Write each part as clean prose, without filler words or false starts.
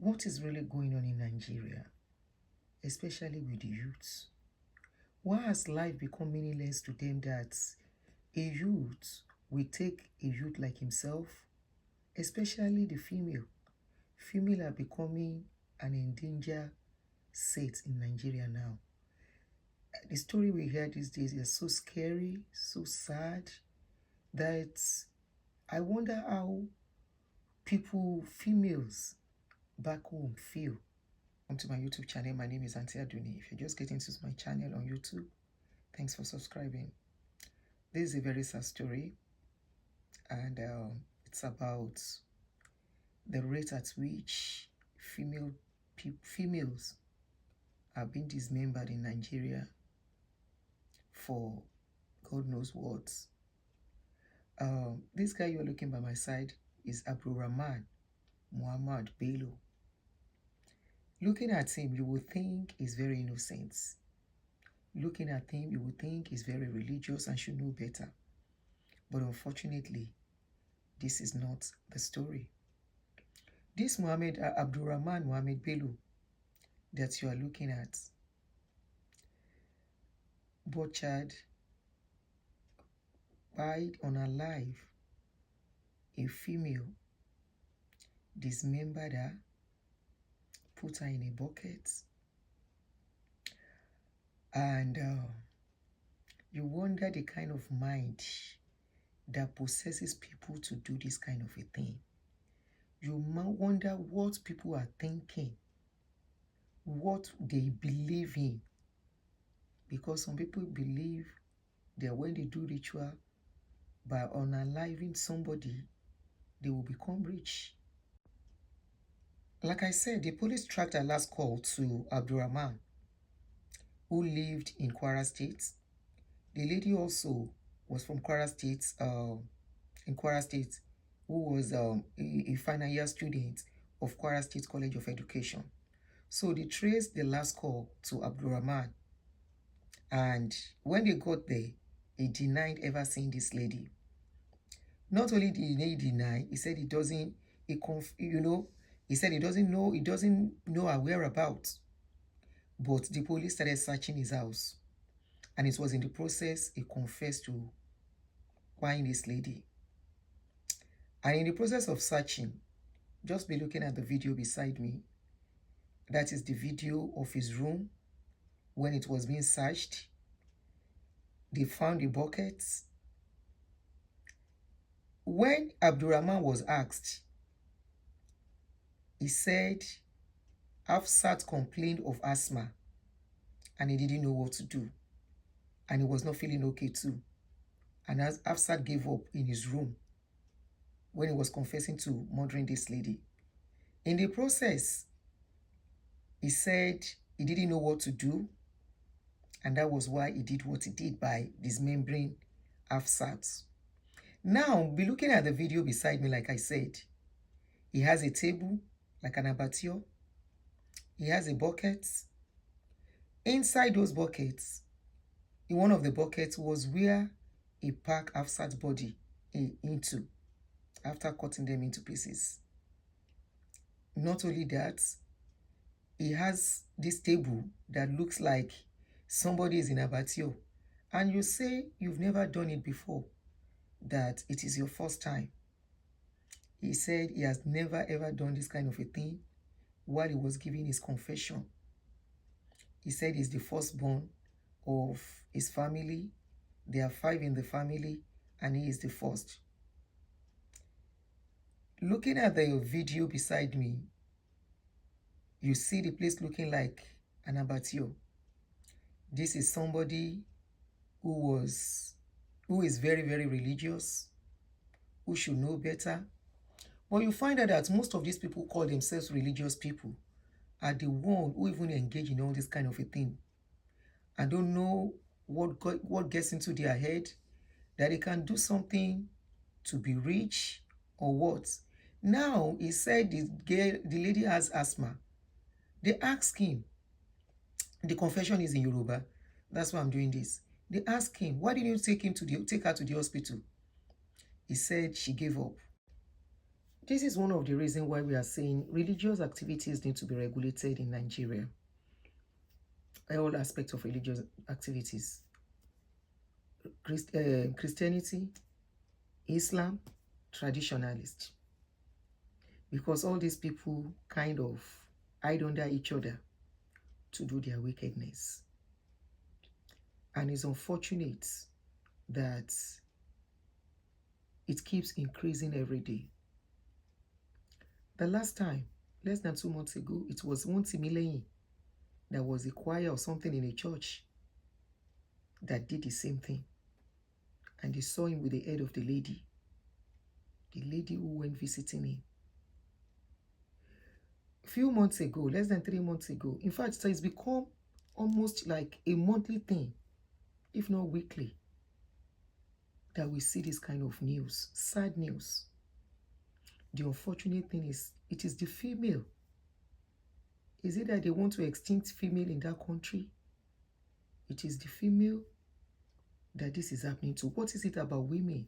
what is really going on in Nigeria, especially with the youths? Why has life become meaningless to them that a youth will take a youth like himself, especially the female? Female are becoming an endangered set in Nigeria now. The story we hear these days is so scary, so sad, that I wonder how people, females back home feel. Welcome to my YouTube channel. My name is Auntie Aduni. If you're just getting to my channel on YouTube, thanks for subscribing. This is a very sad story, and it's about the rate at which females are being dismembered in Nigeria for God knows what. This guy you're looking by my side is Abdulrahman Muhammad Bello. Looking at him, you would think he's very innocent. Looking at him, you would think he's very religious and should know better. But unfortunately, this is not the story. This Abdulrahman Muhammad Bello that you are looking at butchered, buried unalive a female, dismembered her, put her in a bucket, and you wonder the kind of mind that possesses people to do this kind of a thing. You wonder what people are thinking, what they believe in, because some people believe that when they do ritual by unaliving somebody, they will become rich. Like I said, the police tracked a last call to Abdulrahman, who lived in Kwara State. The lady also was from Kwara State, who was a final year student of Kwara State College of Education. So they traced the last call to Abdulrahman, and when they got there, he denied ever seeing this lady. Not only did he deny, he said he doesn't, he said he doesn't know her whereabouts. But the police started searching his house, and it was in the process he confessed to buying this lady. And in the process of searching, just be looking at the video beside me. That is the video of his room when it was being searched. They found the buckets. When Abdulrahman was asked, he said Hafsat complained of asthma and he didn't know what to do, and he was not feeling okay too. And as Hafsat gave up in his room when he was confessing to murdering this lady. In the process, he said he didn't know what to do, and that was why he did what he did by dismembering Hafsat. Now, be looking at the video beside me. Like I said, he has a table like an abattoir. He has a bucket. Inside those buckets, in one of the buckets was where he packed Hafsat's body into after cutting them into pieces. Not only that, he has this table that looks like somebody is in a abattoir, and you say you've never done it before, that it is your first time. He said he has never ever done this kind of a thing while he was giving his confession. He said he's the firstborn of his family. There are 5 in the family, and he is the first. Looking at the video beside me, you see the place looking like an abattoir. This is somebody who is very, very religious, who should know better. But you find out that most of these people call themselves religious people are the one who even engage in all this kind of a thing. I don't know what gets into their head, that they can do something to be rich or what. Now, he said the lady has asthma. They asked him, the confession is in Yoruba, that's why I'm doing this. They asked him, why didn't you take her to the hospital? He said she gave up. This is one of the reasons why we are saying religious activities need to be regulated in Nigeria. All aspects of religious activities. Christianity, Islam, traditionalist. Because all these people kind of hide under each other to do their wickedness. And it's unfortunate that it keeps increasing every day. The last time, less than 2 months ago, it was one Timileyin that was a choir or something in a church that did the same thing. And they saw him with the head of the lady who went visiting him. A few months ago, less than 3 months ago, in fact, so it's become almost like a monthly thing, if not weekly, that we see this kind of news, sad news. The unfortunate thing is, it is the female. Is it that they want to extinct female in that country? It is the female that this is happening to. What is it about women?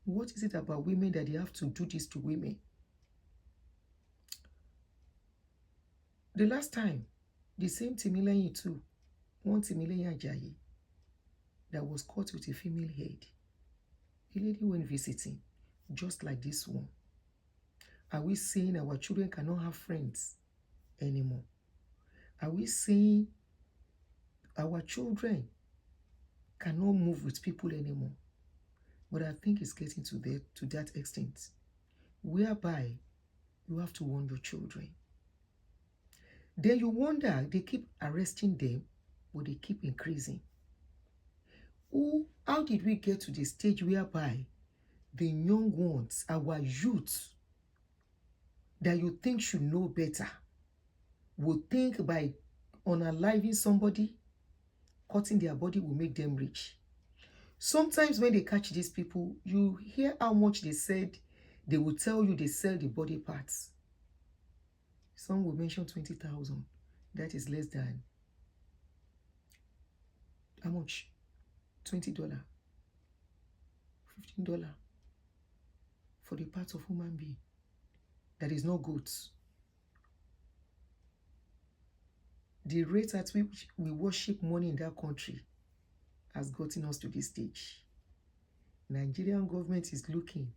What is it about women that they have to do this to women? The last time, the same Timileyin too, one Timileyin Ajayi, that was caught with a female head. The lady went visiting, just like this one. Are we saying our children cannot have friends anymore? Are we saying our children cannot move with people anymore? But I think it's getting to that extent, whereby you have to warn your children. Then you wonder, they keep arresting them, but they keep increasing. How did we get to the stage whereby the young ones, our youth, that you think should know better, will think by unaliving somebody, cutting their body will make them rich? Sometimes when they catch these people, you hear how much they said. They will tell you they sell the body parts. Some will mention 20,000. That is less than, how much? $20, $15 for the parts of human being. That is not good. The rate at which we worship money in that country has gotten us to this stage. Nigerian government is looking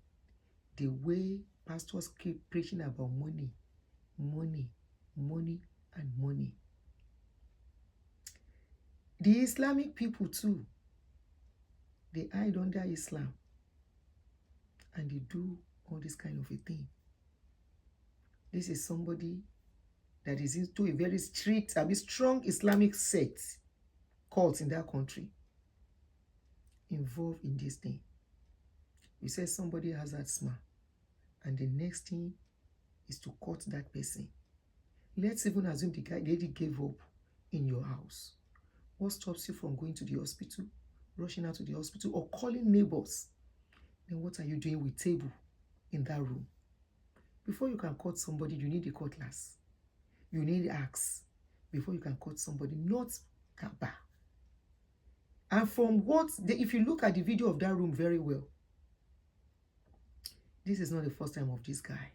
the way pastors keep preaching about money, money, money, and money. The Islamic people too, they hide under Islam and they do all this kind of a thing. This is somebody that is into a very strict, strong Islamic sect, cult in that country, involved in this thing. You say somebody has asthma, and the next thing is to cut that person. Let's even assume the lady gave up in your house. What stops you from going to the hospital, rushing out to the hospital, or calling neighbors? Then what are you doing with table in that room? Before you can cut somebody, you need a cutlass. You need axe before you can cut somebody, not kaba. And from if you look at the video of that room very well, this is not the first time of this guy.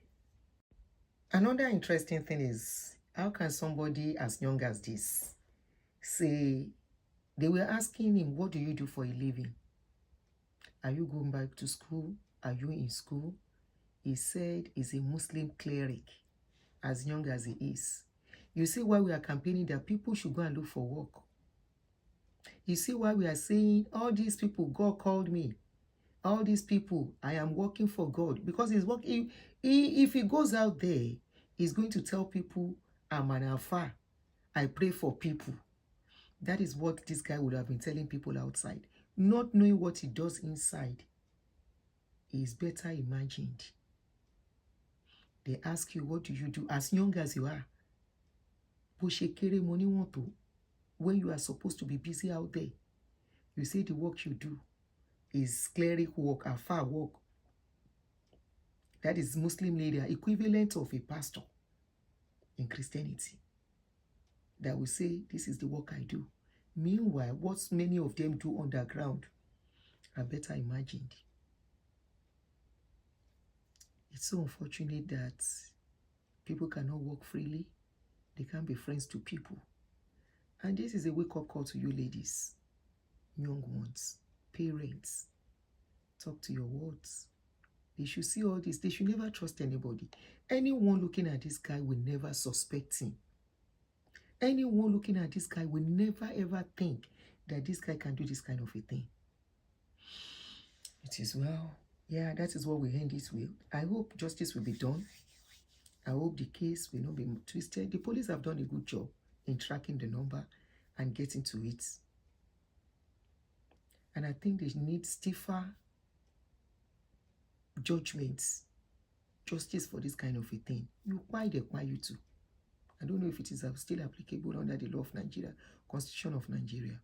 Another interesting thing is, how can somebody as young as this say, they were asking him, what do you do for a living? Are you going back to school? Are you in school? He said he's a Muslim cleric, as young as he is. You see why we are campaigning that people should go and look for work. You see why we are saying, all these people, God called me. All these people, I am working for God. Because he's working. If he goes out there, he's going to tell people, I'm an alpha. I pray for people. That is what this guy would have been telling people outside. Not knowing what he does inside is better imagined. They ask you, what do you do? As young as you are, when you are supposed to be busy out there, you say the work you do is cleric work, alpha work. That is Muslim leader, equivalent of a pastor in Christianity, that will say, this is the work I do. Meanwhile, what many of them do underground are better imagined. It's so unfortunate that people cannot walk freely. They can't be friends to people. And this is a wake-up call to you ladies, young ones, parents. Talk to your words. They should see all this. They should never trust anybody. Anyone looking at this guy will never suspect him. Anyone looking at this guy will never ever think that this guy can do this kind of a thing. It is well. Yeah, that is what we end this with. I hope justice will be done. I hope the case will not be twisted. The police have done a good job in tracking the number and getting to it. And I think they need stiffer judgments, justice for this kind of a thing. Why you too? I don't know if it is still applicable under the law of Nigeria, Constitution of Nigeria.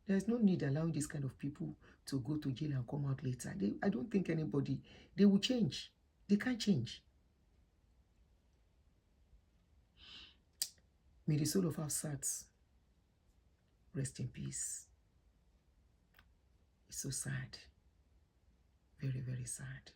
There is no need allowing this kind of people to go to jail and come out later. I don't think anybody, they will change. They can't change. May the soul of Hafsat rest in peace. It's so sad. Very, very sad.